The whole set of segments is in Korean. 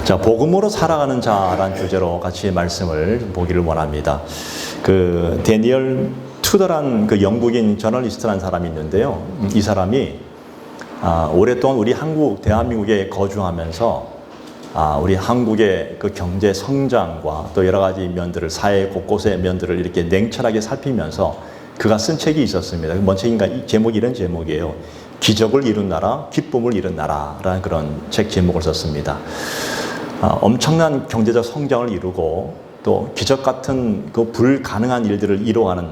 자, 복음으로 살아가는 자라는 주제로 같이 말씀을 보기를 원합니다. 그 데니얼 투더란 그 영국인 저널리스트라는 사람이 있는데요. 이 사람이 오랫동안 우리 대한민국에 거주하면서 우리 한국의 그 경제 성장과 또 여러 가지 면들을, 사회 곳곳의 면들을 이렇게 냉철하게 살피면서 그가 쓴 책이 있었습니다. 뭔 책인가? 이 제목이 이런 제목이에요. 기적을 이룬 나라, 기쁨을 이룬 나라라는 그런 책 제목을 썼습니다. 엄청난 경제적 성장을 이루고 또 기적 같은 그 불가능한 일들을 이루어가는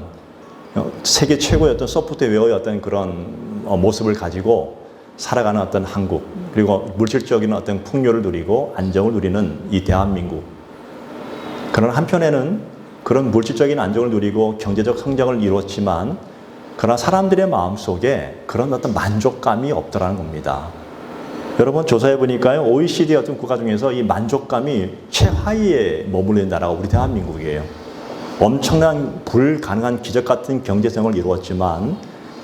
세계 최고의 어떤 소프트웨어의 어떤 그런 모습을 가지고 살아가는 어떤 한국, 그리고 물질적인 어떤 풍요를 누리고 안정을 누리는 이 대한민국. 그러나 한편에는 그런 물질적인 안정을 누리고 경제적 성장을 이루었지만 그러나 사람들의 마음속에 그런 어떤 만족감이 없더라는 겁니다. 여러분 조사해 보니까요, OECD 어떤 국가 중에서 이 만족감이 최하위에 머무르는 나라가 우리 대한민국이에요. 엄청난 불가능한 기적 같은 경제성을 이루었지만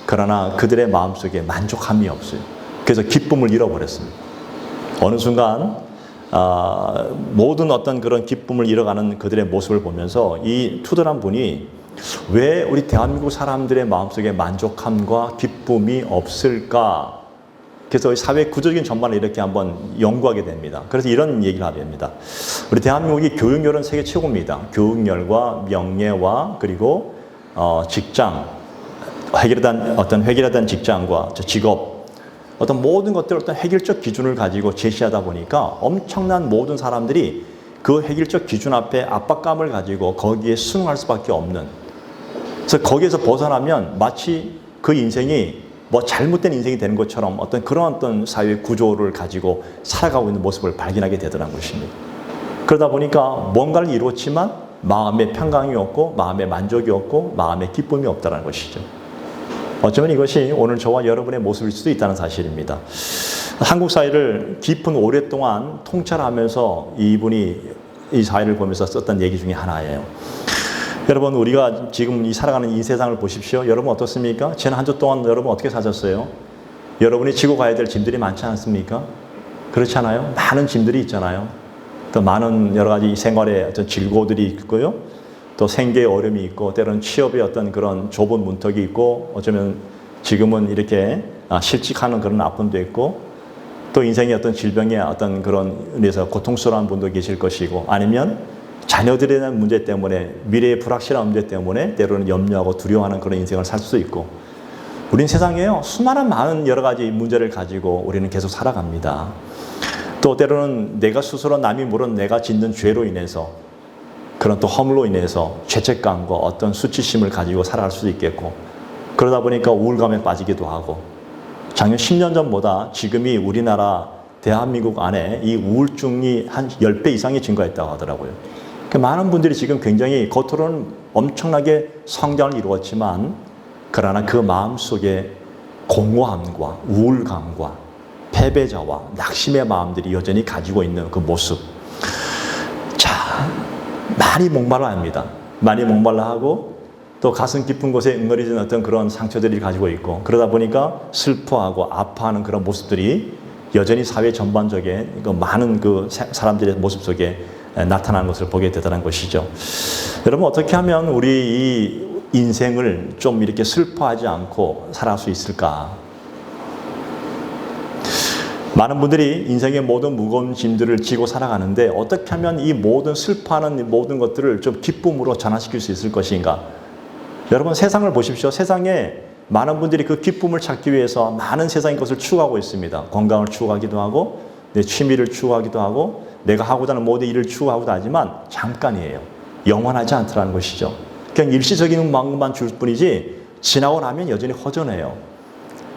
그러나 그들의 마음속에 만족함이 없어요. 그래서 기쁨을 잃어버렸습니다. 어느 순간 모든 어떤 그런 기쁨을 잃어가는 그들의 모습을 보면서 이 투더란 분이 왜 우리 대한민국 사람들의 마음속에 만족함과 기쁨이 없을까? 그래서 사회 구조적인 전반을 이렇게 한번 연구하게 됩니다. 그래서 이런 얘기를 하게 됩니다. 우리 대한민국이 교육열은 세계 최고입니다. 교육열과 명예와 그리고 직장, 획일화된 직장과 직업, 어떤 모든 것들 어떤 획일적 기준을 가지고 제시하다 보니까 엄청난 모든 사람들이 그 획일적 기준 앞에 압박감을 가지고 거기에 순응할 수밖에 없는. 그래서 거기에서 벗어나면 마치 그 인생이 뭐 잘못된 인생이 되는 것처럼 그런 사회 구조를 가지고 살아가고 있는 모습을 발견하게 되더라는 것입니다. 그러다 보니까 뭔가를 이루었지만 마음의 평강이 없고 마음의 만족이 없고 마음의 기쁨이 없다는 것이죠. 어쩌면 이것이 오늘 저와 여러분의 모습일 수도 있다는 사실입니다. 한국 사회를 깊은 오랫동안 통찰하면서 이분이 이 사회를 보면서 썼던 얘기 중에 하나예요. 여러분, 우리가 지금 이 살아가는 이 세상을 보십시오. 여러분 어떻습니까? 지난 한 주 동안 여러분 어떻게 사셨어요? 여러분이 지고 가야 될 짐들이 많지 않습니까? 그렇지 않아요? 많은 짐들이 있잖아요. 또 많은 여러 가지 생활의 어떤 질고들이 있고요. 또 생계의 어려움이 있고, 때로는 취업의 어떤 그런 좁은 문턱이 있고, 어쩌면 지금은 이렇게 실직하는 그런 아픔도 있고, 또 인생의 어떤 질병의 어떤 그런 의미에서 고통스러운 분도 계실 것이고, 아니면 자녀들에 대한 문제 때문에, 미래의 불확실한 문제 때문에 때로는 염려하고 두려워하는 그런 인생을 살 수도 있고, 우린 세상에요, 수많은 많은 여러 가지 문제를 가지고 우리는 계속 살아갑니다. 또 때로는 내가 스스로 남이 모르는 내가 짓는 죄로 인해서, 그런 또 허물로 인해서 죄책감과 어떤 수치심을 가지고 살아갈 수도 있겠고, 그러다 보니까 우울감에 빠지기도 하고, 작년 10년 전보다 지금이 우리나라 대한민국 안에 이 우울증이 한 10배 이상이 증가했다고 하더라고요. 많은 분들이 지금 굉장히 겉으로는 엄청나게 성장을 이루었지만 그러나 그 마음속에 공허함과 우울감과 패배자와 낙심의 마음들이 여전히 가지고 있는 그 모습. 자, 많이 목말라 합니다. 많이 목말라 하고 또 가슴 깊은 곳에 응어리진 어떤 그런 상처들이 가지고 있고, 그러다 보니까 슬퍼하고 아파하는 그런 모습들이 여전히 사회 전반적인 많은 그 사람들의 모습 속에 나타나는 것을 보게 되더라는 것이죠. 여러분, 어떻게 하면 우리 이 인생을 좀 이렇게 슬퍼하지 않고 살아갈 수 있을까? 많은 분들이 인생의 모든 무거운 짐들을 지고 살아가는데 어떻게 하면 이 모든 슬퍼하는 모든 것들을 좀 기쁨으로 전환시킬 수 있을 것인가? 여러분, 세상을 보십시오. 세상에 많은 분들이 그 기쁨을 찾기 위해서 많은 세상의 것을 추구하고 있습니다. 건강을 추구하기도 하고, 내 취미를 추구하기도 하고, 내가 하고자 하는 모든 일을 추구하고도 하지만 잠깐이에요. 영원하지 않더라는 것이죠. 그냥 일시적인 마음만 줄 뿐이지 지나고 나면 여전히 허전해요.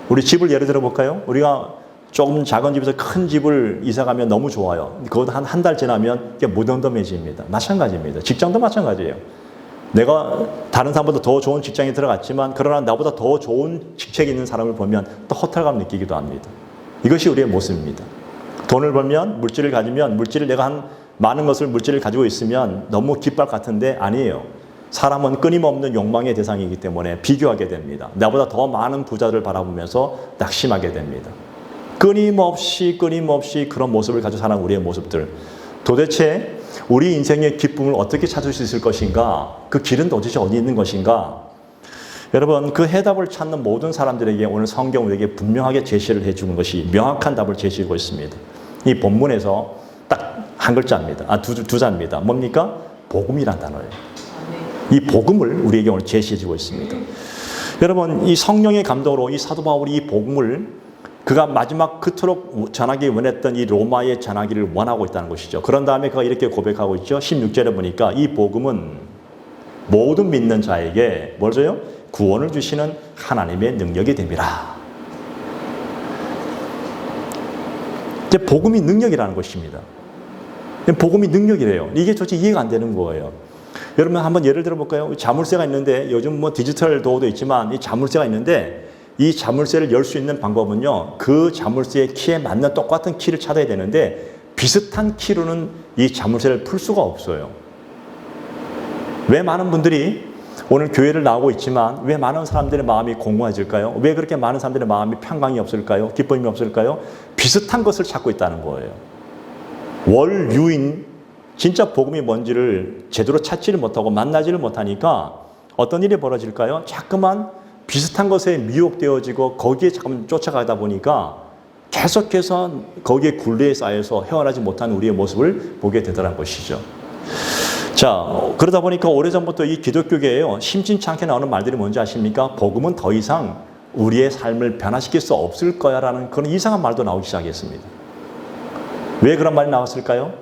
우리 집을 예를 들어 볼까요? 우리가 조금 작은 집에서 큰 집을 이사 가면 너무 좋아요. 그것도 한 달 지나면 무덤덤해집니다. 마찬가지입니다. 직장도 마찬가지예요. 내가 다른 사람보다 더 좋은 직장에 들어갔지만 그러나 나보다 더 좋은 직책이 있는 사람을 보면 또 허탈감 느끼기도 합니다. 이것이 우리의 모습입니다. 돈을 벌면, 물질을 가지면, 내가 많은 것을 물질을 가지고 있으면 너무 기쁠 것 같은데 아니에요. 사람은 끊임없는 욕망의 대상이기 때문에 비교하게 됩니다. 나보다 더 많은 부자들을 바라보면서 낙심하게 됩니다. 끊임없이 그런 모습을 가지고 사는 우리의 모습들. 도대체 우리 인생의 기쁨을 어떻게 찾을 수 있을 것인가? 그 길은 도대체 어디 있는 것인가? 여러분, 그 해답을 찾는 모든 사람들에게 오늘 성경은 우리에게 분명하게 제시를 해주는 것이 명확한 답을 제시하고 있습니다. 이 본문에서 딱 한 글자입니다. 두 자입니다. 뭡니까? 복음이란 단어예요. 이 복음을 우리에게 오늘 제시해주고 있습니다. 여러분, 이 성령의 감동으로 이 사도 바울이 이 복음을 그가 마지막 그토록 전하기 원했던 이 로마에 전하기를 원하고 있다는 것이죠. 그런 다음에 그가 이렇게 고백하고 있죠. 16절에 보니까 이 복음은 모든 믿는 자에게 뭘 줘요? 구원을 주시는 하나님의 능력이 됨이라. 이제 복음이 능력이라는 것입니다. 복음이 능력이래요. 이게 도대체 이해가 안 되는 거예요. 여러분 한번 예를 들어 볼까요? 자물쇠가 있는데 요즘 뭐 디지털 도어도 있지만 이 자물쇠가 있는데 이 자물쇠를 열 수 있는 방법은요. 그 자물쇠의 키에 맞는 똑같은 키를 찾아야 되는데 비슷한 키로는 이 자물쇠를 풀 수가 없어요. 왜 많은 분들이 오늘 교회를 나오고 있지만 왜 많은 사람들의 마음이 공허해질까요? 왜 그렇게 많은 사람들의 마음이 평강이 없을까요? 기쁨이 없을까요? 비슷한 것을 찾고 있다는 거예요. 월유인 진짜 복음이 뭔지를 제대로 찾지를 못하고 만나지를 못하니까 어떤 일이 벌어질까요? 자꾸만 비슷한 것에 미혹되어지고 거기에 자꾸만 쫓아가다 보니까 계속해서 거기에 굴레에 쌓여서 헤어나지 못한 우리의 모습을 보게 되더란 것이죠. 자, 그러다 보니까 오래전부터 이 기독교계에요. 심심치 않게 나오는 말들이 뭔지 아십니까? 복음은 더 이상 우리의 삶을 변화시킬 수 없을 거야 라는 그런 이상한 말도 나오기 시작했습니다. 왜 그런 말이 나왔을까요?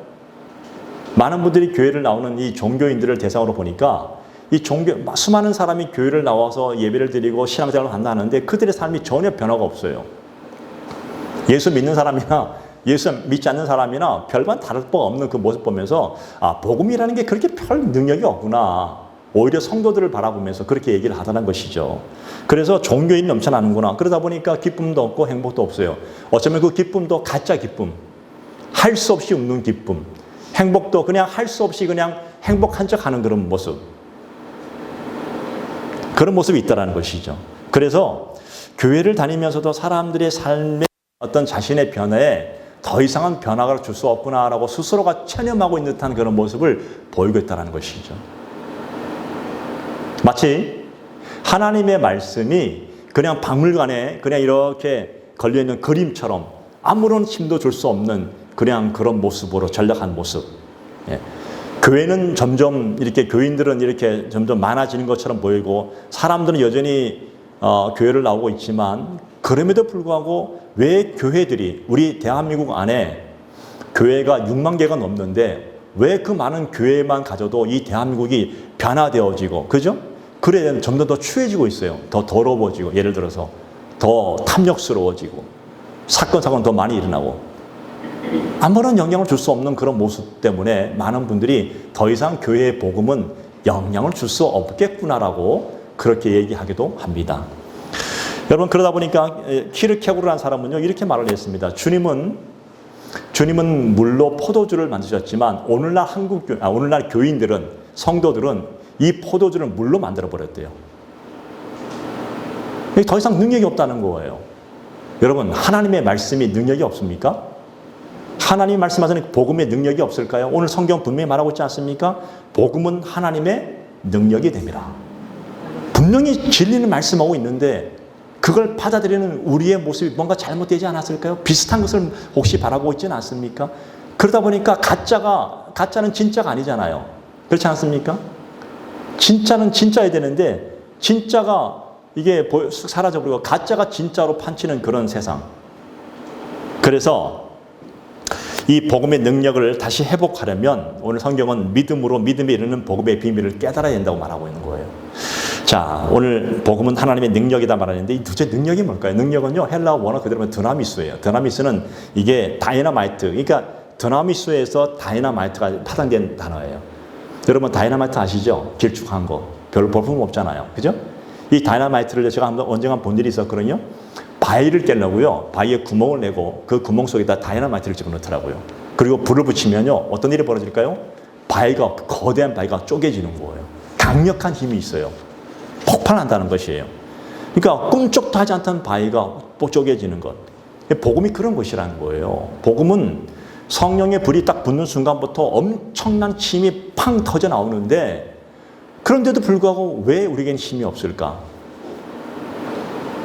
많은 분들이 교회를 나오는 이 종교인들을 대상으로 보니까 이 수많은 사람이 교회를 나와서 예배를 드리고 신앙생활을 한다는데 그들의 삶이 전혀 변화가 없어요. 예수 믿는 사람이나 예수 믿지 않는 사람이나 별반 다를 바 없는 그 모습 보면서 복음이라는 게 그렇게 별 능력이 없구나. 오히려 성도들을 바라보면서 그렇게 얘기를 하다는 것이죠. 그래서 종교인이 넘쳐나는구나. 그러다 보니까 기쁨도 없고 행복도 없어요. 어쩌면 그 기쁨도 가짜 기쁨. 할 수 없이 웃는 기쁨. 행복도 그냥 할 수 없이 그냥 행복한 척 하는 그런 모습. 그런 모습이 있다는 것이죠. 그래서 교회를 다니면서도 사람들의 삶의 어떤 자신의 변화에 더 이상은 변화가 줄 수 없구나라고 스스로가 체념하고 있는 듯한 그런 모습을 보이고 있다는 것이죠. 마치 하나님의 말씀이 그냥 박물관에 그냥 이렇게 걸려있는 그림처럼 아무런 힘도 줄 수 없는 그냥 그런 모습으로 전락한 모습. 예. 교회는 점점 이렇게 교인들은 이렇게 점점 많아지는 것처럼 보이고 사람들은 여전히 교회를 나오고 있지만 그럼에도 불구하고 왜 교회들이 우리 대한민국 안에 교회가 6만 개가 넘는데 왜 그 많은 교회만 가져도 이 대한민국이 변화되어지고 그죠? 그래 점점 더 추해지고 있어요. 더 더러워지고 예를 들어서 더 탐욕스러워지고 사건 더 많이 일어나고 아무런 영향을 줄 수 없는 그런 모습 때문에 많은 분들이 더 이상 교회의 복음은 영향을 줄 수 없겠구나라고 그렇게 얘기하기도 합니다. 여러분 그러다 보니까 키르케고르라는 사람은요 이렇게 말을 했습니다. 주님은 물로 포도주를 만드셨지만 오늘날 교인들은 성도들은 이 포도주를 물로 만들어 버렸대요. 더 이상 능력이 없다는 거예요. 여러분 하나님의 말씀이 능력이 없습니까? 하나님이 말씀하시는 복음의 능력이 없을까요? 오늘 성경 분명히 말하고 있지 않습니까? 복음은 하나님의 능력이 됨이라. 분명히 진리는 말씀하고 있는데 그걸 받아들이는 우리의 모습이 뭔가 잘못되지 않았을까요? 비슷한 것을 혹시 바라고 있지는 않습니까? 그러다 보니까 가짜는 진짜가 아니잖아요. 그렇지 않습니까? 진짜는 진짜여야 되는데 진짜가 이게 사라져버리고 가짜가 진짜로 판치는 그런 세상. 그래서 이 복음의 능력을 다시 회복하려면 오늘 성경은 믿음에 이르는 복음의 비밀을 깨달아야 된다고 말하고 있는 거예요. 자, 오늘 복음은 하나님의 능력이다 말하는데 이 도대체 능력이 뭘까요? 능력은요, 헬라어 원어 그대로 보면 드나미스예요. 드나미스는 이게 다이너마이트, 그러니까 드나미스에서 다이너마이트가 파생된 단어예요. 여러분 다이너마이트 아시죠? 길쭉한 거. 별 볼품 없잖아요. 그죠? 이 다이너마이트를 제가 언젠가 본 일이 있었거든요. 바위를 깨려고요. 바위에 구멍을 내고 그 구멍 속에다 다이너마이트를 집어넣더라고요. 그리고 불을 붙이면요. 어떤 일이 벌어질까요? 거대한 바위가 쪼개지는 거예요. 강력한 힘이 있어요. 폭발한다는 것이에요. 그러니까 꿈쩍도 하지 않던 바위가 쪼개지는 것. 복음이 그런 것이라는 거예요. 복음은 성령의 불이 딱 붙는 순간부터 엄청난 힘이 팡 터져 나오는데 그런데도 불구하고 왜 우리에겐 힘이 없을까?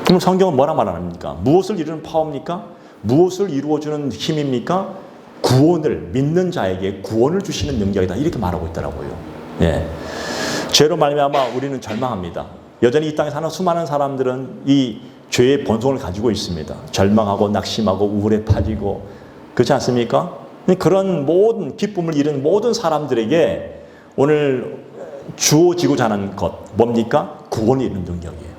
그럼 성경은 뭐라 말합니까? 무엇을 이루는 파워입니까? 무엇을 이루어주는 힘입니까? 구원을 믿는 자에게 구원을 주시는 능력이다. 이렇게 말하고 있더라고요. 예. 죄로 말미암아 우리는 절망합니다. 여전히 이 땅에 사는 수많은 사람들은 이 죄의 본성을 가지고 있습니다. 절망하고 낙심하고 우울에 빠지고 그렇지 않습니까? 그런 모든 기쁨을 잃은 모든 사람들에게 오늘 주어지고자 하는 것 뭡니까? 구원을 이루는 능력이에요.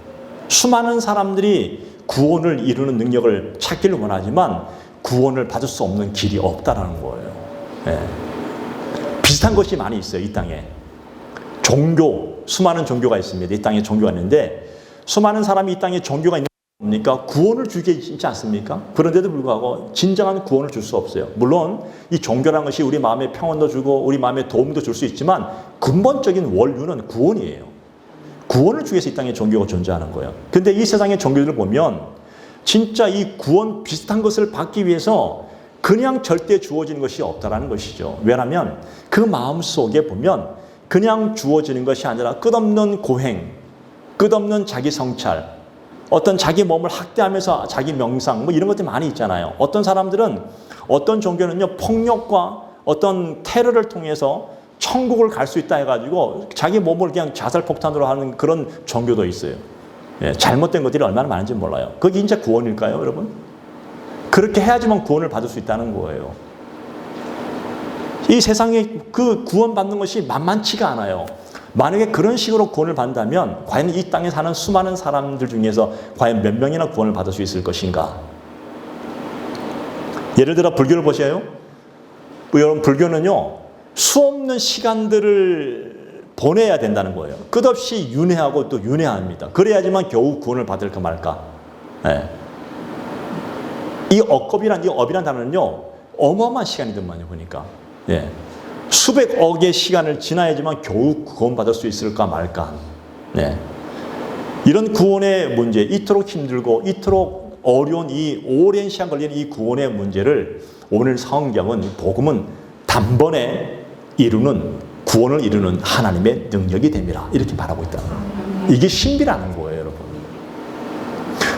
수많은 사람들이 구원을 이루는 능력을 찾기를 원하지만 구원을 받을 수 없는 길이 없다라는 거예요. 예. 비슷한 것이 많이 있어요. 이 땅에. 종교, 수많은 종교가 있습니다. 이 땅에 종교가 있는데 수많은 사람이 이 땅에 종교가 있는 뭡니까? 구원을 주게 있지 않습니까? 그런데도 불구하고 진정한 구원을 줄 수 없어요. 물론 이 종교라는 것이 우리 마음에 평온도 주고 우리 마음에 도움도 줄 수 있지만 근본적인 원류는 구원이에요. 구원을 주기 위해서 이 땅에 종교가 존재하는 거예요. 근데 이 세상의 종교들을 보면 진짜 이 구원 비슷한 것을 받기 위해서 그냥 절대 주어지는 것이 없다라는 것이죠. 왜냐하면 그 마음속에 보면 그냥 주어지는 것이 아니라 끝없는 고행, 끝없는 자기 성찰, 어떤 자기 몸을 학대하면서 자기 명상 뭐 이런 것들이 많이 있잖아요. 어떤 사람들은 어떤 종교는요 폭력과 어떤 테러를 통해서 천국을 갈 수 있다 해가지고 자기 몸을 그냥 자살 폭탄으로 하는 그런 종교도 있어요. 예, 잘못된 것들이 얼마나 많은지 몰라요. 그게 진짜 구원일까요, 여러분? 그렇게 해야지만 구원을 받을 수 있다는 거예요. 이 세상에 그 구원받는 것이 만만치가 않아요. 만약에 그런 식으로 구원을 받는다면 과연 이 땅에 사는 수많은 사람들 중에서 과연 몇 명이나 구원을 받을 수 있을 것인가? 예를 들어 불교를 보세요. 여러분 불교는요. 수없는 시간들을 보내야 된다는 거예요. 끝없이 윤회하고 또 윤회합니다. 그래야지만 겨우 구원을 받을까 말까. 네. 이 업이란 단어는요. 어마어마한 시간이더만요. 보니까. 예. 수백억의 시간을 지나야지만 겨우 구원받을 수 있을까 말까. 네. 이런 구원의 문제, 이토록 힘들고 이토록 어려운 이 오랜 시간 걸리는 이 구원의 문제를 오늘 성경은 복음은 단번에 이루는 구원을 이루는 하나님의 능력이 됩니다. 이렇게 말하고 있다. 이게 신비라는 거예요, 여러분.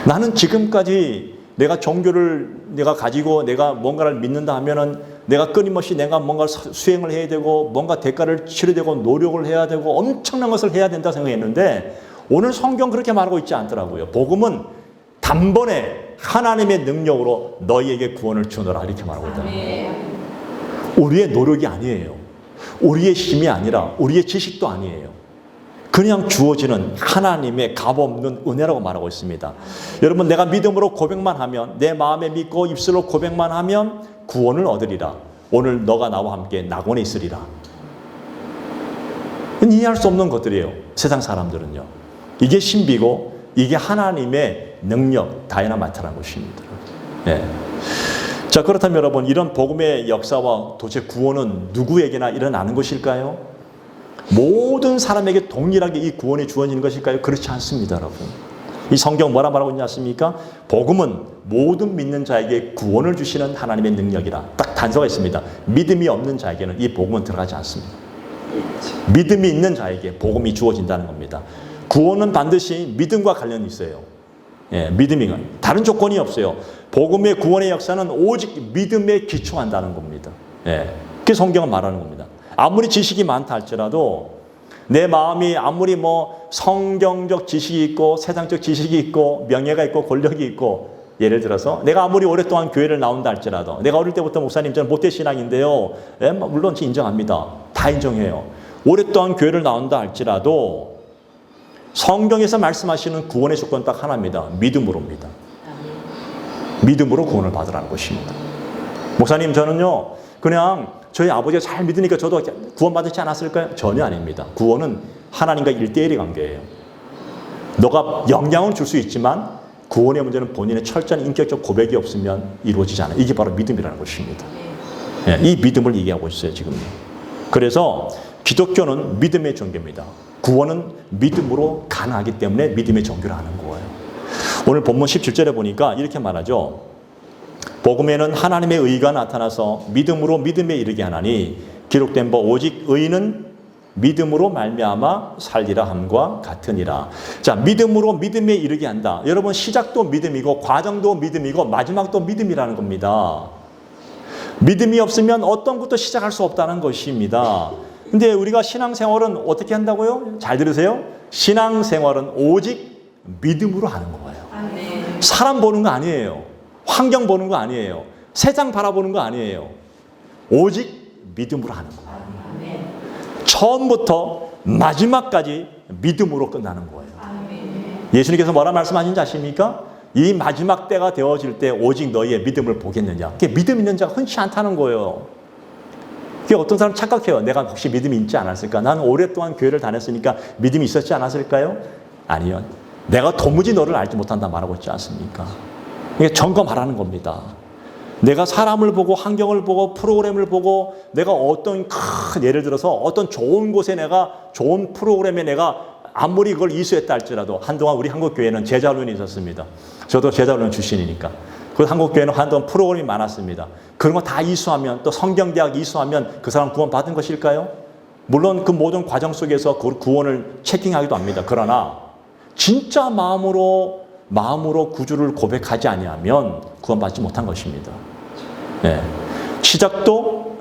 나는 지금까지 내가 종교를 내가 가지고 내가 뭔가를 믿는다 하면은 내가 끊임없이 내가 뭔가 수행을 해야 되고 뭔가 대가를 치러야 되고 노력을 해야 되고 엄청난 것을 해야 된다 생각했는데 오늘 성경 그렇게 말하고 있지 않더라고요. 복음은 단번에 하나님의 능력으로 너희에게 구원을 주노라 이렇게 말하고 있다. 우리의 노력이 아니에요. 우리의 힘이 아니라 우리의 지식도 아니에요. 그냥 주어지는 하나님의 값없는 은혜라고 말하고 있습니다. 여러분 내가 믿음으로 고백만 하면 내 마음에 믿고 입술로 고백만 하면 구원을 얻으리라. 오늘 너가 나와 함께 낙원에 있으리라. 이해할 수 없는 것들이에요. 세상 사람들은요. 이게 신비고 이게 하나님의 능력 다이나마이트라는 것입니다. 네. 자 그렇다면 여러분 이런 복음의 역사와 도대체 구원은 누구에게나 일어나는 것일까요? 모든 사람에게 동일하게 이 구원이 주어지는 것일까요? 그렇지 않습니다, 여러분. 이 성경 뭐라 말하고 있지 않습니까? 복음은 모든 믿는 자에게 구원을 주시는 하나님의 능력이라. 딱 단서가 있습니다. 믿음이 없는 자에게는 이 복음은 들어가지 않습니다. 믿음이 있는 자에게 복음이 주어진다는 겁니다. 구원은 반드시 믿음과 관련이 있어요. 예, 믿음이 다른 조건이 없어요. 복음의 구원의 역사는 오직 믿음에 기초한다는 겁니다. 예, 그게 성경은 말하는 겁니다. 아무리 지식이 많다 할지라도 내 마음이 아무리 뭐 성경적 지식이 있고 세상적 지식이 있고 명예가 있고 권력이 있고 예를 들어서 내가 아무리 오랫동안 교회를 나온다 할지라도 내가 어릴 때부터 목사님 저는 모태신앙인데요. 예, 물론 인정합니다. 다 인정해요. 오랫동안 교회를 나온다 할지라도 성경에서 말씀하시는 구원의 조건 딱 하나입니다. 믿음으로입니다. 믿음으로 구원을 받으라는 것입니다. 목사님 저는요 그냥 저희 아버지가 잘 믿으니까 저도 구원받지 않았을까요? 전혀 아닙니다. 구원은 하나님과 1대1의 관계예요. 너가 영향을 줄 수 있지만 구원의 문제는 본인의 철저한 인격적 고백이 없으면 이루어지지 않아요. 이게 바로 믿음이라는 것입니다. 예, 이 믿음을 얘기하고 있어요, 지금. 그래서 기독교는 믿음의 종교입니다. 구원은 믿음으로 가능하기 때문에 믿음의 종교를 하는 거예요. 오늘 본문 17절에 보니까 이렇게 말하죠. 복음에는 하나님의 의가 나타나서 믿음으로 믿음에 이르게 하나니 기록된 바 오직 의인은 믿음으로 말미암아 살리라 함과 같으니라. 자, 믿음으로 믿음에 이르게 한다. 여러분, 시작도 믿음이고 과정도 믿음이고 마지막도 믿음이라는 겁니다. 믿음이 없으면 어떤 것도 시작할 수 없다는 것입니다. 근데 우리가 신앙생활은 어떻게 한다고요? 잘 들으세요. 신앙생활은 오직 믿음으로 하는 거예요. 사람 보는 거 아니에요. 환경 보는 거 아니에요. 세상 바라보는 거 아니에요. 오직 믿음으로 하는 거예요. 처음부터 마지막까지 믿음으로 끝나는 거예요. 예수님께서 뭐라 말씀하신지 아십니까? 이 마지막 때가 되어질 때 오직 너희의 믿음을 보겠느냐. 그게 믿음 있는 자가 흔치 않다는 거예요. 그게 어떤 사람 착각해요. 내가 혹시 믿음이 있지 않았을까? 나는 오랫동안 교회를 다녔으니까 믿음이 있었지 않았을까요? 아니요. 내가 도무지 너를 알지 못한다 말하고 있지 않습니까? 이게 점검하라는 겁니다. 내가 사람을 보고 환경을 보고 프로그램을 보고 내가 어떤 예를 들어서 어떤 좋은 곳에 내가 좋은 프로그램에 내가 아무리 그걸 이수했다 할지라도 한동안 우리 한국교회는 제자훈련이 있었습니다. 저도 제자훈련 출신이니까. 그 한국교회는 한동안 프로그램이 많았습니다. 그런 거 다 이수하면 또 성경대학 이수하면 그 사람 구원 받은 것일까요? 물론 그 모든 과정 속에서 그 구원을 체킹하기도 합니다. 그러나 진짜 마음으로 구주를 고백하지 아니하면 구원받지 못한 것입니다. 네. 시작도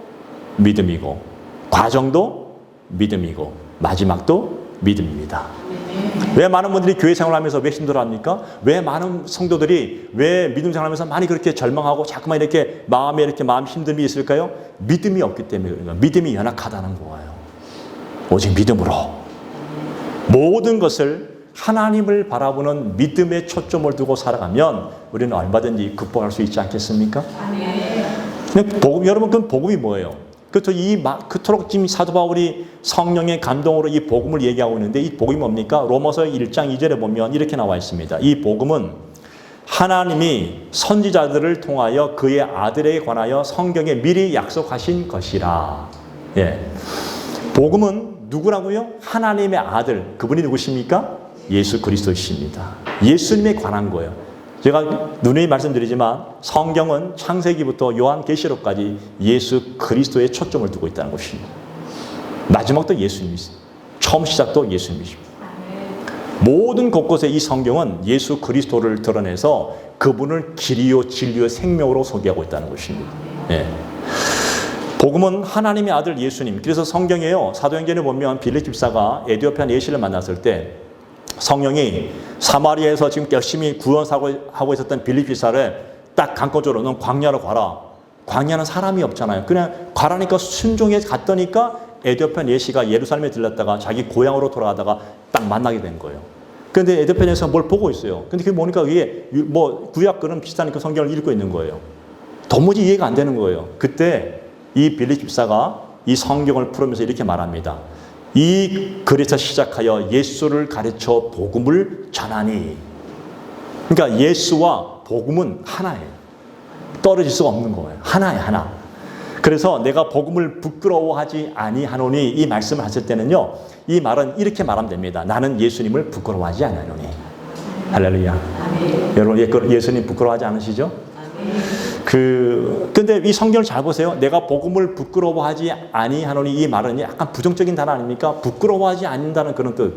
믿음이고 과정도 믿음이고 마지막도 믿음입니다. 왜 많은 분들이 교회 생활하면서 왜 힘들어합니까? 왜 많은 성도들이 왜 믿음 생활하면서 많이 그렇게 절망하고 자꾸만 이렇게 마음에 이렇게 마음 힘듦이 있을까요? 믿음이 없기 때문에 그런가. 믿음이 연약하다는 거예요. 오직 믿음으로 모든 것을 하나님을 바라보는 믿음에 초점을 두고 살아가면 우리는 얼마든지 극복할 수 있지 않겠습니까? 복음, 여러분, 그 복음이 뭐예요? 그토록 지금 사도 바울이 성령의 감동으로 이 복음을 얘기하고 있는데 이 복음이 뭡니까? 로마서 1장 2절에 보면 이렇게 나와 있습니다. 이 복음은 하나님이 선지자들을 통하여 그의 아들에 관하여 성경에 미리 약속하신 것이라. 예. 복음은 누구라고요? 하나님의 아들. 그분이 누구십니까? 예수 그리스도이십니다. 예수님에 관한 거예요. 제가 누누이 말씀드리지만 성경은 창세기부터 요한계시록까지 예수 그리스도에 초점을 두고 있다는 것입니다. 마지막도 예수님이십니다. 처음 시작도 예수님이십니다. 모든 곳곳에 이 성경은 예수 그리스도를 드러내서 그분을 길이요 진리요 생명으로 소개하고 있다는 것입니다. 예. 복음은 하나님의 아들 예수님. 그래서 성경에요. 사도행전에 보면 빌립 집사가 에디오피아 내시를 만났을 때 성령이 사마리아에서 지금 열심히 구원하고 있었던 빌립 집사를 딱 강권적으로 넌 광야로 가라. 광야는 사람이 없잖아요. 그냥 가라니까 순종해 갔더니까 에디오피아 내시가 예루살렘에 들렀다가 자기 고향으로 돌아가다가 딱 만나게 된 거예요. 그런데 에디오피아에서 뭘 보고 있어요. 근데 그게 뭐니까 이게 뭐 구약 그런 비슷한 그 성경을 읽고 있는 거예요. 도무지 이해가 안 되는 거예요. 그때 이 빌립 집사가 이 성경을 풀으면서 이렇게 말합니다. 이 글에서 시작하여 예수를 가르쳐 복음을 전하니. 그러니까 예수와 복음은 하나예요. 떨어질 수가 없는 거예요. 하나예요, 하나. 그래서 내가 복음을 부끄러워하지 아니하노니 이 말씀을 하실 때는요. 이 말은 이렇게 말하면 됩니다. 나는 예수님을 부끄러워하지 아니하노니. 할렐루야. 아멘. 여러분 예수님 부끄러워하지 않으시죠? 근데 이 성경을 잘 보세요. 내가 복음을 부끄러워하지 아니하노니 이 말은 약간 부정적인 단어 아닙니까? 부끄러워하지 않는다는 그런 뜻.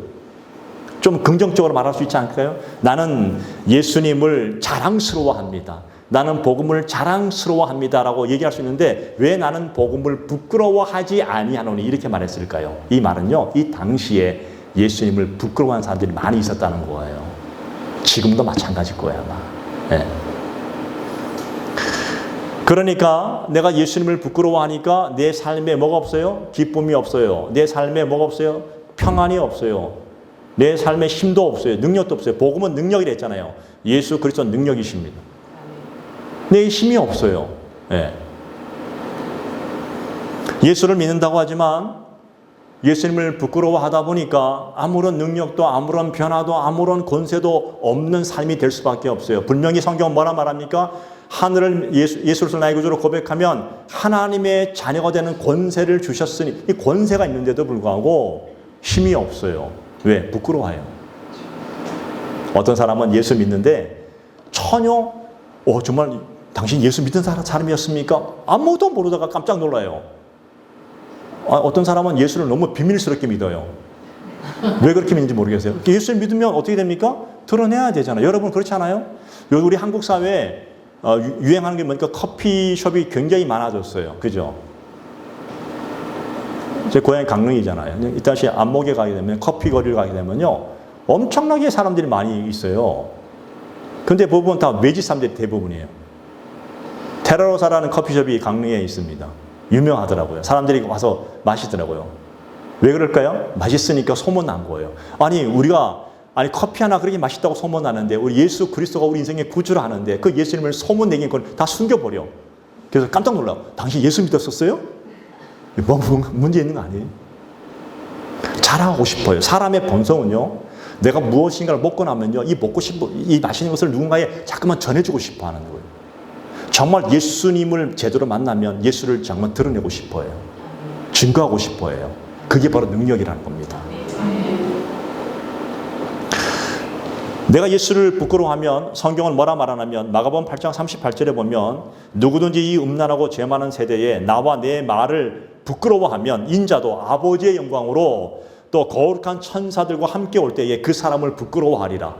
좀 긍정적으로 말할 수 있지 않을까요? 나는 예수님을 자랑스러워합니다. 나는 복음을 자랑스러워합니다라고 얘기할 수 있는데 왜 나는 복음을 부끄러워하지 아니하노니 이렇게 말했을까요? 이 말은요. 이 당시에 예수님을 부끄러워하는 사람들이 많이 있었다는 거예요. 지금도 마찬가지일 거예요, 아마. 네. 그러니까 내가 예수님을 부끄러워하니까 내 삶에 뭐가 없어요? 기쁨이 없어요. 내 삶에 뭐가 없어요? 평안이 없어요. 내 삶에 힘도 없어요. 능력도 없어요. 복음은 능력이라 했잖아요. 예수 그리스도는 능력이십니다. 내 힘이 없어요. 네. 예수를 믿는다고 하지만 예수님을 부끄러워하다 보니까 아무런 능력도 아무런 변화도 아무런 권세도 없는 삶이 될 수밖에 없어요. 분명히 성경은 뭐라 말합니까? 하늘을 예수를 나의 구주로 고백하면 하나님의 자녀가 되는 권세를 주셨으니 이 권세가 있는데도 불구하고 힘이 없어요. 왜? 부끄러워해요. 어떤 사람은 예수 믿는데 전혀 정말 당신 예수 믿은 사람이었습니까? 아무도 모르다가 깜짝 놀라요. 어떤 사람은 예수를 너무 비밀스럽게 믿어요. 왜 그렇게 믿는지 모르겠어요. 예수를 믿으면 어떻게 됩니까? 드러내야 되잖아요. 여러분 그렇지 않아요? 우리 한국 사회에 유행하는 게 뭐니까 커피숍이 굉장히 많아졌어요. 그죠? 제 고향이 강릉이잖아요. 이따시 안목에 가게 되면 커피 거리를 가게 되면요. 엄청나게 사람들이 많이 있어요. 근데 대부분 다 외지 사람들이 대부분이에요. 테라로사라는 커피숍이 강릉에 있습니다. 유명하더라고요. 사람들이 와서 마시더라고요. 왜 그럴까요? 맛있으니까 소문난 거예요. 아니 커피 하나 그렇게 맛있다고 소문나는데 우리 예수 그리스도가 우리 인생의 구주를 하는데 그 예수님을 소문내긴 걸 다 숨겨버려. 그래서 깜짝 놀라요. 당신 예수 믿었었어요? 뭐 문제 있는 거 아니에요? 자랑하고 싶어요. 사람의 본성은요. 내가 무엇인가를 먹고 나면요. 이 맛있는 것을 누군가에 자꾸만 전해주고 싶어 하는 거예요. 정말 예수님을 제대로 만나면 예수를 정말 드러내고 싶어요. 증거하고 싶어요. 그게 바로 능력이라는 겁니다. 내가 예수를 부끄러워하면 성경은 뭐라 말하냐면 마가복음 8장 38절에 보면 누구든지 이 음란하고 죄 많은 세대에 나와 내 말을 부끄러워하면 인자도 아버지의 영광으로 또 거룩한 천사들과 함께 올 때에 그 사람을 부끄러워하리라.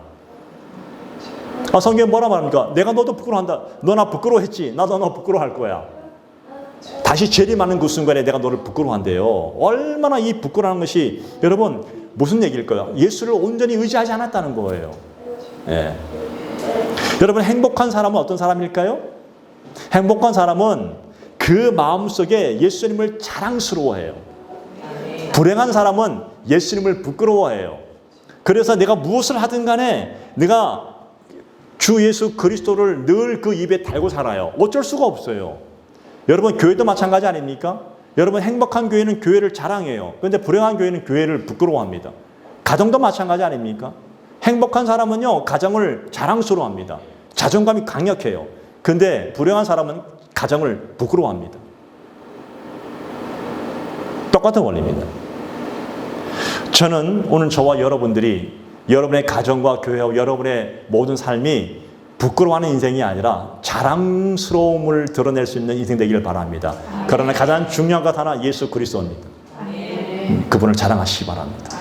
성경은 뭐라 말합니까? 내가 너도 부끄러워한다. 너 나 부끄러워했지? 나도 너 부끄러워할 거야. 다시 재림하는 그 순간에 내가 너를 부끄러워한대요. 얼마나 이 부끄러워하는 것이 여러분 무슨 얘기일까요? 예수를 온전히 의지하지 않았다는 거예요. 예. 여러분 행복한 사람은 어떤 사람일까요? 행복한 사람은 그 마음속에 예수님을 자랑스러워해요. 불행한 사람은 예수님을 부끄러워해요. 그래서 내가 무엇을 하든 간에 내가 주 예수 그리스도를 늘 그 입에 달고 살아요. 어쩔 수가 없어요. 여러분 교회도 마찬가지 아닙니까? 여러분 행복한 교회는 교회를 자랑해요. 그런데 불행한 교회는 교회를 부끄러워합니다. 가정도 마찬가지 아닙니까? 행복한 사람은요 가정을 자랑스러워합니다. 자존감이 강력해요. 그런데 불행한 사람은 가정을 부끄러워합니다. 똑같은 원리입니다. 저는 오늘 저와 여러분들이 여러분의 가정과 교회와 여러분의 모든 삶이 부끄러워하는 인생이 아니라 자랑스러움을 드러낼 수 있는 인생 되기를 바랍니다. 그러나 가장 중요한 것 하나 예수 그리스도입니다. 그분을 자랑하시기 바랍니다.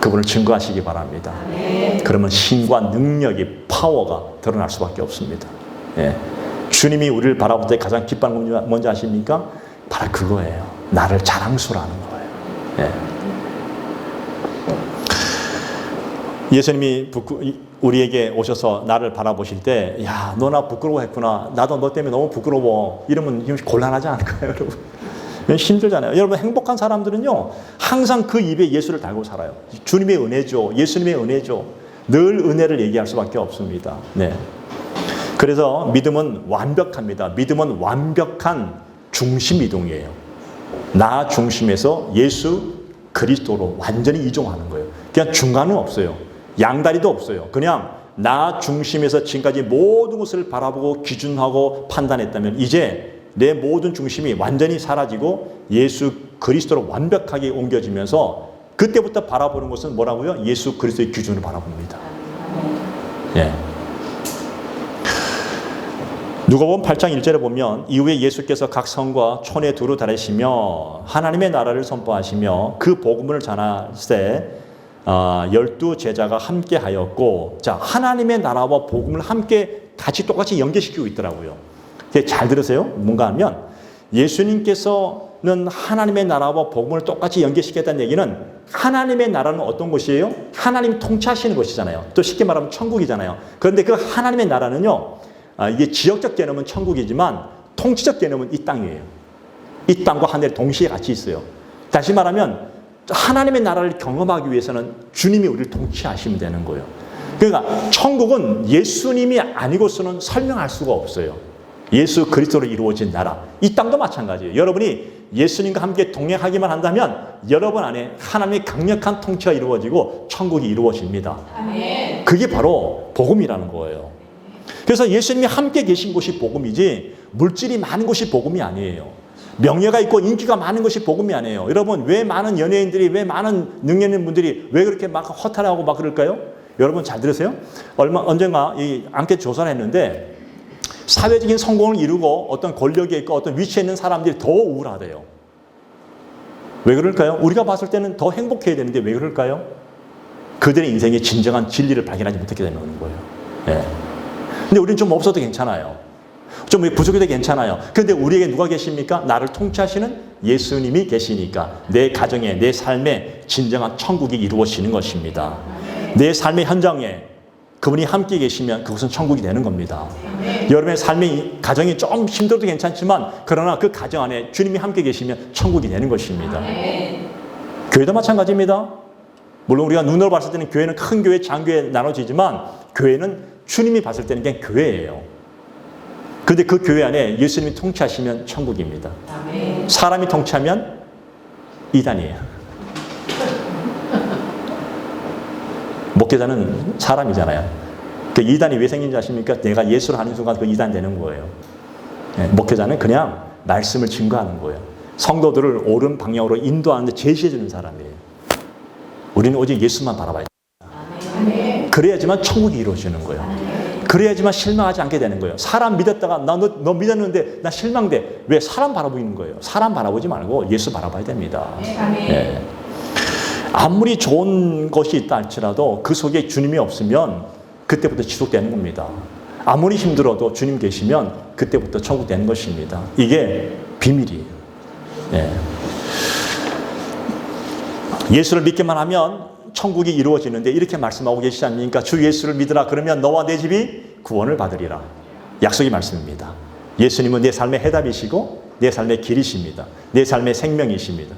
그분을 증거하시기 바랍니다. 그러면 힘과 능력이 파워가 드러날 수밖에 없습니다. 예. 주님이 우리를 바라볼 때 가장 기뻐하는 건 뭔지 아십니까? 바로 그거예요. 나를 자랑스러워하는 거예요. 예. 예수님이 우리에게 오셔서 나를 바라보실 때, 야, 너 나 부끄러워했구나. 나도 너 때문에 너무 부끄러워. 이러면 곤란하지 않을까요, 여러분? 힘들잖아요. 여러분, 행복한 사람들은요, 항상 그 입에 예수를 달고 살아요. 주님의 은혜죠. 예수님의 은혜죠. 늘 은혜를 얘기할 수밖에 없습니다. 네. 그래서 믿음은 완벽합니다. 믿음은 완벽한 중심 이동이에요. 나 중심에서 예수 그리스도로 완전히 이종하는 거예요. 그냥 중간은 없어요. 양다리도 없어요. 그냥 나 중심에서 지금까지 모든 것을 바라보고 기준하고 판단했다면 이제 내 모든 중심이 완전히 사라지고 예수 그리스도로 완벽하게 옮겨지면서 그때부터 바라보는 것은 뭐라고요? 예수 그리스도의 기준을 바라봅니다. 예. 누가복음 8장 1절에 보면 이후에 예수께서 각 성과 촌에 두루 다니시며 하나님의 나라를 선포하시며 그 복음을 전하세 12 제자가 함께 하였고, 자, 하나님의 나라와 복음을 함께 같이 똑같이 연계시키고 있더라고요. 잘 들으세요. 뭔가 하면 예수님께서는 하나님의 나라와 복음을 똑같이 연계시켰다는 얘기는 하나님의 나라는 어떤 곳이에요? 하나님이 통치하시는 것이잖아요. 또 쉽게 말하면 천국이잖아요. 그런데 그 하나님의 나라는요, 이게 지역적 개념은 천국이지만 통치적 개념은 이 땅이에요. 이 땅과 하늘이 동시에 같이 있어요. 다시 말하면 하나님의 나라를 경험하기 위해서는 주님이 우리를 통치하시면 되는 거예요. 그러니까 천국은 예수님이 아니고서는 설명할 수가 없어요. 예수 그리스도로 이루어진 나라. 이 땅도 마찬가지예요. 여러분이 예수님과 함께 동행하기만 한다면 여러분 안에 하나님의 강력한 통치가 이루어지고 천국이 이루어집니다. 아멘. 그게 바로 복음이라는 거예요. 그래서 예수님이 함께 계신 곳이 복음이지 물질이 많은 곳이 복음이 아니에요. 명예가 있고 인기가 많은 것이 복음이 아니에요. 여러분 왜 많은 연예인들이 왜 많은 능력 있는 분들이 왜 그렇게 막 허탈하고 막 그럴까요? 여러분 잘 들으세요? 언젠가 이 앙케이트 조사를 했는데 사회적인 성공을 이루고 어떤 권력에 있고 어떤 위치에 있는 사람들이 더 우울하대요. 왜 그럴까요? 우리가 봤을 때는 더 행복해야 되는데 왜 그럴까요? 그들의 인생의 진정한 진리를 발견하지 못하게 되는 거예요. 예. 근데 우리는 좀 없어도 괜찮아요. 좀 부족해도 괜찮아요. 그런데 우리에게 누가 계십니까? 나를 통치하시는 예수님이 계시니까 내 가정에, 내 삶에 진정한 천국이 이루어지는 것입니다. 내 삶의 현장에 그분이 함께 계시면 그것은 천국이 되는 겁니다. 여러분의 삶의 가정이 좀 힘들어도 괜찮지만 그러나 그 가정 안에 주님이 함께 계시면 천국이 되는 것입니다. 교회도 마찬가지입니다. 물론 우리가 눈으로 봤을 때는 교회는 큰 교회, 장교회 나눠지지만 교회는 주님이 봤을 때는 그냥 교회예요. 그런데 그 교회 안에 예수님이 통치하시면 천국입니다. 사람이 통치하면 이단이에요. 목회자는 사람이잖아요. 그 이단이 왜 생긴지 아십니까? 내가 예수를 하는 순간 그 이단 되는 거예요. 목회자는 그냥 말씀을 증거하는 거예요. 성도들을 옳은 방향으로 인도하는데 제시해주는 사람이에요. 우리는 오직 예수만 바라봐야 돼요. 그래야지만 천국이 이루어지는 거예요. 그래야지만 실망하지 않게 되는 거예요. 사람 믿었다가 너 믿었는데 나 실망돼. 왜? 사람 바라보는 거예요. 사람 바라보지 말고 예수 바라봐야 됩니다. 네. 아무리 좋은 것이 있다 할지라도 그 속에 주님이 없으면 그때부터 지속되는 겁니다. 아무리 힘들어도 주님 계시면 그때부터 천국 되는 것입니다. 이게 비밀이에요. 네. 예수를 믿기만 하면 천국이 이루어지는데 이렇게 말씀하고 계시지 않습니까? 주 예수를 믿으라 그러면 너와 내 집이 구원을 받으리라. 약속의 말씀입니다. 예수님은 내 삶의 해답이시고 내 삶의 길이십니다. 내 삶의 생명이십니다.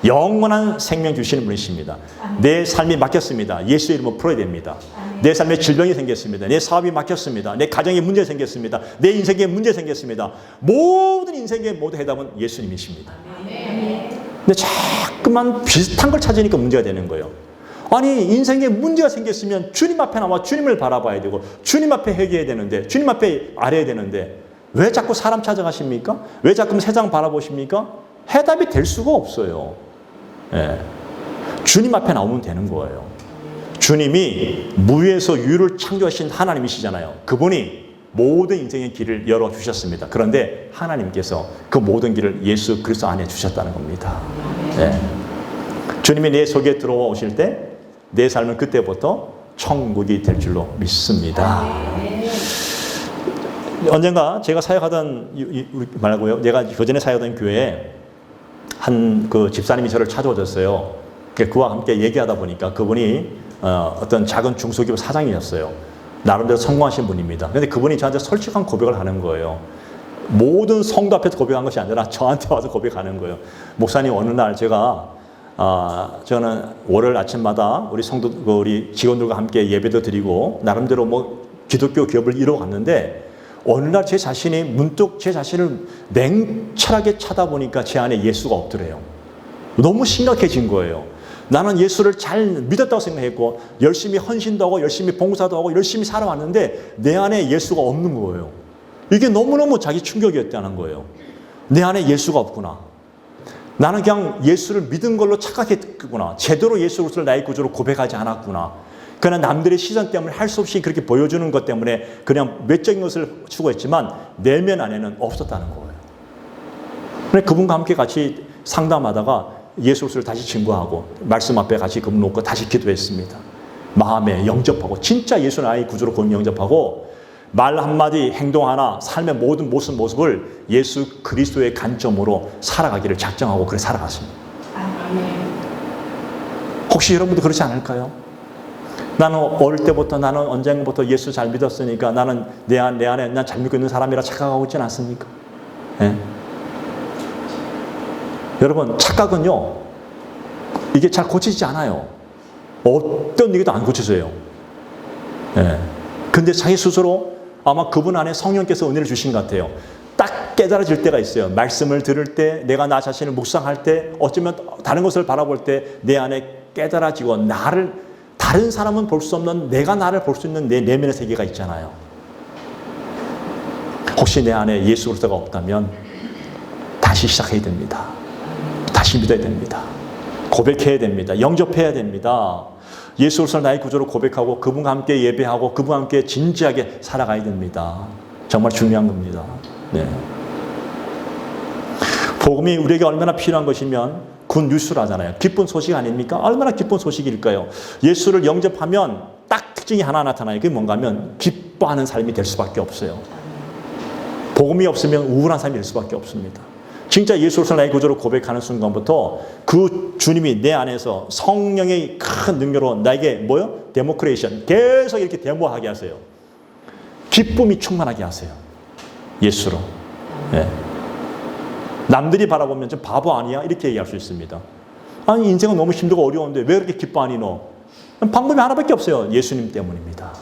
영원한 생명 주시는 분이십니다. 내 삶이 막혔습니다. 예수의 이름으로 풀어야 됩니다. 내 삶에 질병이 생겼습니다. 내 사업이 막혔습니다. 내 가정에 문제 생겼습니다. 내 인생에 문제 생겼습니다. 모든 인생의 모든 해답은 예수님이십니다. 근데 자꾸만 비슷한 걸 찾으니까 문제가 되는 거예요. 아니 인생에 문제가 생겼으면 주님 앞에 나와 주님을 바라봐야 되고 주님 앞에 회개해야 되는데 주님 앞에 알아야 되는데 왜 자꾸 사람 찾아가십니까? 왜 자꾸 세상 바라보십니까? 해답이 될 수가 없어요. 예. 주님 앞에 나오면 되는 거예요. 주님이 무에서 유를 창조하신 하나님이시잖아요. 그분이 모든 인생의 길을 열어주셨습니다. 그런데 하나님께서 그 모든 길을 예수 그리스도 안에 주셨다는 겁니다. 예. 주님이 내 속에 들어오실 때 내 삶은 그때부터 천국이 될 줄로 믿습니다. 언젠가 제가 사역하던 말고요. 내가 그전에 사역하던 교회에 한 그 집사님이 저를 찾아오셨어요. 그와 함께 얘기하다 보니까 그분이 어떤 작은 중소기업 사장이었어요. 나름대로 성공하신 분입니다. 그런데 그분이 저한테 솔직한 고백을 하는 거예요. 모든 성도 앞에서 고백한 것이 아니라 저한테 와서 고백하는 거예요. 목사님 어느 날 저는 월요일 아침마다 우리 성도, 우리 직원들과 함께 예배도 드리고 나름대로 뭐 기독교 기업을 이뤄갔는데 어느 날 제 자신이 문득 제 자신을 냉철하게 쳐다보니까 제 안에 예수가 없더래요. 너무 심각해진 거예요. 나는 예수를 잘 믿었다고 생각했고 열심히 헌신도 하고 열심히 봉사도 하고 열심히 살아왔는데 내 안에 예수가 없는 거예요. 이게 너무너무 자기 충격이었다는 거예요. 내 안에 예수가 없구나. 나는 그냥 예수를 믿은 걸로 착각했구나. 제대로 예수 그리스도를 나의 구주로 고백하지 않았구나. 그러나 남들의 시선 때문에 할 수 없이 그렇게 보여주는 것 때문에 그냥 외적인 것을 추구했지만 내면 안에는 없었다는 거예요. 그래서 그분과 함께 같이 상담하다가 예수 그리스도를 다시 증거하고 말씀 앞에 같이 그분 놓고 다시 기도했습니다. 마음에 영접하고 진짜 예수 나의 구주로 그분 영접하고 말 한마디 행동 하나 삶의 모든 모습을 예수 그리스도의 관점으로 살아가기를 작정하고 그래 살아갔습니다. 혹시 여러분도 그렇지 않을까요? 나는 어릴 때부터 나는 언젠가부터 예수 잘 믿었으니까 나는 내 안에 난 잘 믿고 있는 사람이라 착각하고 있지는 않습니까? 예? 여러분 착각은요 이게 잘 고치지 않아요. 어떤 얘기도 안 고쳐져요. 예. 근데 자기 스스로 아마 그분 안에 성령께서 은혜를 주신 것 같아요. 딱 깨달아질 때가 있어요. 말씀을 들을 때, 내가 나 자신을 묵상할 때, 어쩌면 다른 것을 바라볼 때 내 안에 깨달아지고 나를 다른 사람은 볼 수 없는 내가 나를 볼 수 있는 내 내면의 세계가 있잖아요. 혹시 내 안에 예수 그리스도가 없다면 다시 시작해야 됩니다. 다시 믿어야 됩니다. 고백해야 됩니다. 영접해야 됩니다. 예수 그리스도를 나의 구주로 고백하고 그분과 함께 예배하고 그분과 함께 진지하게 살아가야 됩니다. 정말 중요한 겁니다. 네. 복음이 우리에게 얼마나 필요한 것이면 굿 뉴스를 하잖아요. 기쁜 소식 아닙니까? 얼마나 기쁜 소식일까요? 예수를 영접하면 딱 특징이 하나 나타나요. 그게 뭔가 하면 기뻐하는 삶이 될 수밖에 없어요. 복음이 없으면 우울한 삶이 될 수밖에 없습니다. 진짜 예수를 나의 구주로 고백하는 순간부터 그 주님이 내 안에서 성령의 큰 능력으로 나에게 뭐요? 데모크레이션. 계속 이렇게 데모하게 하세요. 기쁨이 충만하게 하세요. 예수로. 네. 남들이 바라보면 좀 바보 아니야? 이렇게 얘기할 수 있습니다. 아니 인생은 너무 힘들고 어려운데 왜 그렇게 기뻐하니 너? 방법이 하나밖에 없어요. 예수님 때문입니다.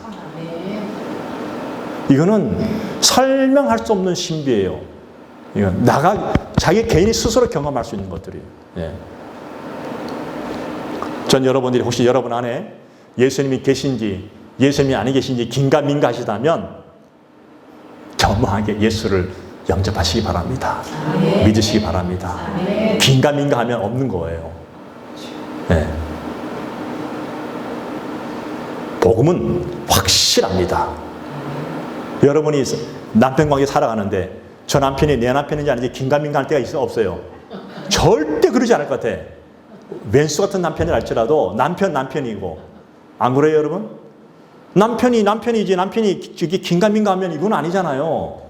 이거는 설명할 수 없는 신비예요. 이건 자기 개인이 스스로 경험할 수 있는 것들이에요. 예. 전 여러분들이 혹시 여러분 안에 예수님이 계신지 예수님이 아니 계신지 긴가민가 하시다면 겸허하게 예수를 영접하시기 바랍니다. 믿으시기 바랍니다. 긴가민가 하면 없는 거예요. 예. 복음은 확실합니다. 여러분이 남편 관계 살아가는데 저 남편이 내 남편인지 아닌지 긴가민가 할 때가 있어 없어요? 절대 그러지 않을 것 같아. 왼수 같은 남편이 할지라도 남편이고 안 그래요 여러분? 남편이지 남편이 긴가민가 하면 이건 아니잖아요.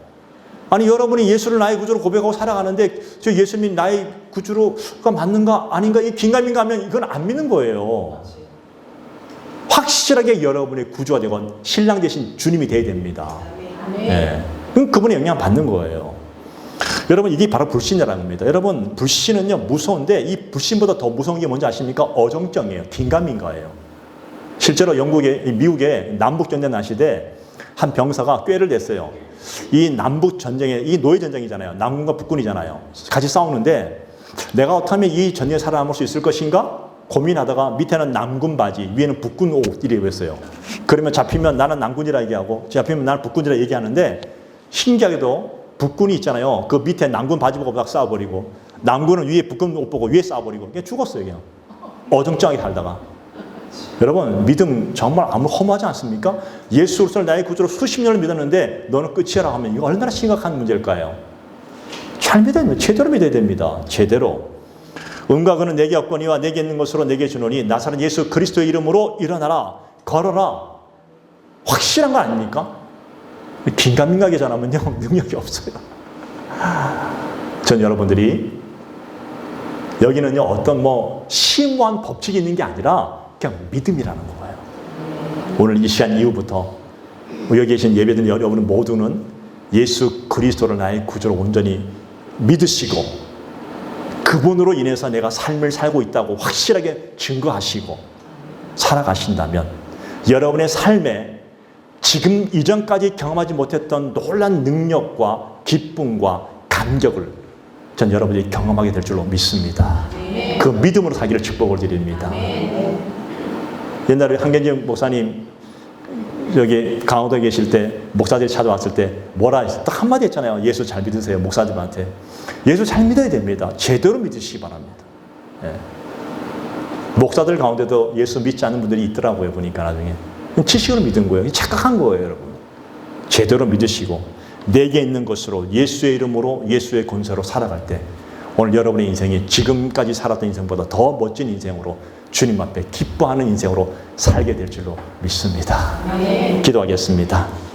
아니 여러분이 예수를 나의 구주로 고백하고 살아가는데 저 예수님이 나의 구주로가 맞는가 아닌가 이 긴가민가 하면 이건 안 믿는 거예요. 확실하게 여러분의 구주가 되건 신랑 되신 주님이 되어야 됩니다. 네. 그럼 그분의 영향 받는 거예요. 여러분 이게 바로 불신이라는 겁니다. 여러분 불신은요 무서운데 이 불신보다 더 무서운 게 뭔지 아십니까? 어정쩡해요. 긴가민가예요. 실제로 미국에 남북전쟁 날 시대 한 병사가 꾀를 냈어요. 이 남북전쟁에 이 노예전쟁이잖아요. 남군과 북군이잖아요. 같이 싸우는데 내가 어떻게 하면 이 전쟁에 살아남을 수 있을 것인가? 고민하다가 밑에는 남군 바지 위에는 북군 옷 이래 입었어요. 그러면 잡히면 나는 남군이라 얘기하고 잡히면 나는 북군이라 얘기하는데 신기하게도 북군이 있잖아요. 그 밑에 남군 바지 보고 막 싸워버리고 남군은 위에 북군 옷 보고 위에 싸워버리고 그냥 죽었어요. 그냥 어정쩡하게 살다가. 여러분 믿음 정말 아무 허무하지 않습니까? 예수 그리스도를 나의 구주로 수십 년을 믿었는데 너는 끝이라 하면 이거 얼마나 심각한 문제일까요? 잘 믿어야 됩니다. 제대로 믿어야 됩니다. 제대로. 은과 그는 내게 없거니와 내게 있는 것으로 내게 주노니 나사렛 예수 그리스도의 이름으로 일어나라 걸어라. 확실한 거 아닙니까? 긴가민가하게 전하면요 능력이 없어요. 전 여러분들이 여기는요 어떤 심오한 법칙이 있는 게 아니라 그냥 믿음이라는 거예요. 오늘 이 시간 이후부터 여기 계신 예배드린 여러분 모두는 예수 그리스도를 나의 구주로 온전히 믿으시고 그분으로 인해서 내가 삶을 살고 있다고 확실하게 증거하시고 살아가신다면 여러분의 삶에 지금 이전까지 경험하지 못했던 놀라운 능력과 기쁨과 감격을 전 여러분이 경험하게 될 줄로 믿습니다. 그 믿음으로 살기를 축복을 드립니다. 옛날에 한경진 목사님 여기 강원도에 계실 때 목사들이 찾아왔을 때 뭐라 했어요? 딱 한마디 했잖아요. 예수 잘 믿으세요. 목사들한테. 예수 잘 믿어야 됩니다. 제대로 믿으시기 바랍니다. 예. 목사들 가운데도 예수 믿지 않는 분들이 있더라고요. 보니까 나중에. 지식으로 믿은 거예요. 착각한 거예요. 여러분. 제대로 믿으시고 내게 있는 것으로 예수의 이름으로 예수의 권세로 살아갈 때 오늘 여러분의 인생이 지금까지 살았던 인생보다 더 멋진 인생으로 주님 앞에 기뻐하는 인생으로 살게 될 줄로 믿습니다. 기도하겠습니다.